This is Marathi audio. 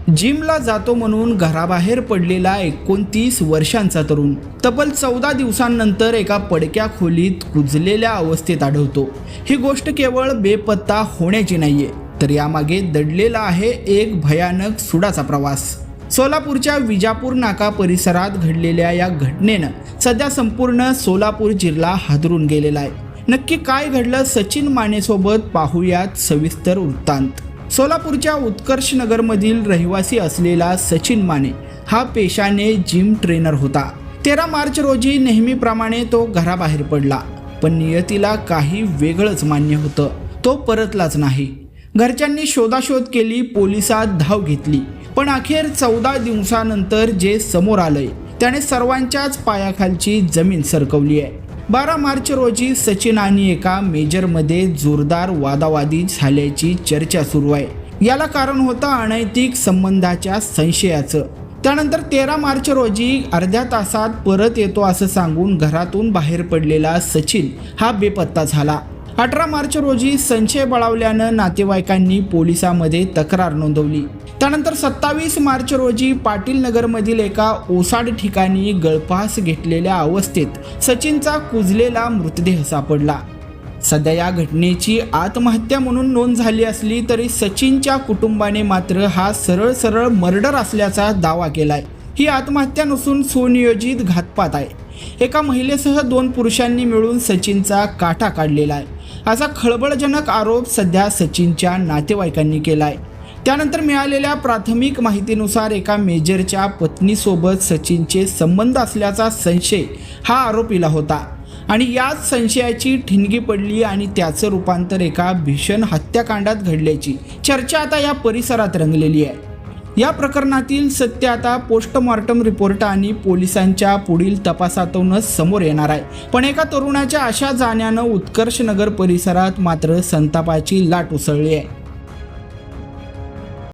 जिमला जातो म्हणून घराबाहेर पडलेला 29 वर्षांचा तरुण तब्बल 14 दिवसांनंतर एका पडक्या खोलीत कुजलेल्या अवस्थेत आढळतो। ही गोष्ट केवळ बेपत्ता होण्याची नाहीये, तर यामागे दडलेला आहे एक भयानक सुडाचा प्रवास। सोलापूरच्या विजापूर नाका परिसरात घडलेल्या या घटनेनं सध्या संपूर्ण सोलापूर जिल्हा हादरून गेलेला आहे। नक्की काय घडलं सचिन मानेसोबत पाहूयात सविस्तर वृत्तांत। सोलापूरच्या उत्कर्ष नगरमधील रहिवासी असलेला सचिन माने हा पेशाने जिम ट्रेनर होता। 13 मार्च रोजी नेहमीप्रमाणे तो घराबाहेर पडला, पण नियतीला काही वेगळंच मान्य होतं। तो परतलाच नाही। घरच्यांनी शोधाशोध केली, पोलिसात धाव घेतली, पण अखेर 14 दिवसानंतर जे समोर आलंय त्याने सर्वांच्याच पायाखालची जमीन सरकवली आहे। 12 मार्च रोजी सचिन आणि एका मेजरमध्ये जोरदार वादावादी झाल्याची चर्चा सुरू आहे। याला कारण होतं अनैतिक संबंधाच्या संशयाचं। त्यानंतर 13 मार्च रोजी अर्ध्या तासात परत येतो असं सांगून घरातून बाहेर पडलेला सचिन हा बेपत्ता झाला। 18 मार्च रोजी संशय बळावल्यानं नातेवाईकांनी पोलिसांमध्ये तक्रार नोंदवली। त्यानंतर 27 मार्च रोजी पाटील नगरमधील एका ओसाड ठिकाणी गळफास घेतलेल्या अवस्थेत सचिनचा कुजलेला मृतदेह सापडला। सध्या या घटनेची आत्महत्या म्हणून नोंद झाली असली तरी सचिनच्या कुटुंबाने मात्र हा सरळ मर्डर असल्याचा दावा केलाय। ही आत्महत्या नसून सुनियोजित घातपात आहे। एका महिलेसह 2 पुरुषांनी मिळून सचिनचा काटा काढलेला आहे, असा खळबळजनक आरोप सध्या सचिनच्या नातेवाईकांनी केलाय। त्यानंतर मिळालेल्या प्राथमिक माहितीनुसार एका मेजरच्या पत्नीसोबत सचिनचे संबंध असल्याचा संशय हा आरोपीला होता आणि याच संशयाची ठिणगी पडली आणि त्याचं रूपांतर एका भीषण हत्याकांडात घडल्याची चर्चा आता या परिसरात रंगलेली आहे। या प्रकरणातील सत्य आता पोस्टमॉर्टम रिपोर्ट आणि पोलिसांच्या पुढील तपासातूनच समोर येणार आहे। पण एका तरुणाच्या अशा जाण्यानं उत्कर्ष नगर परिसरात मात्र संतापाची लाट उसळली आहे।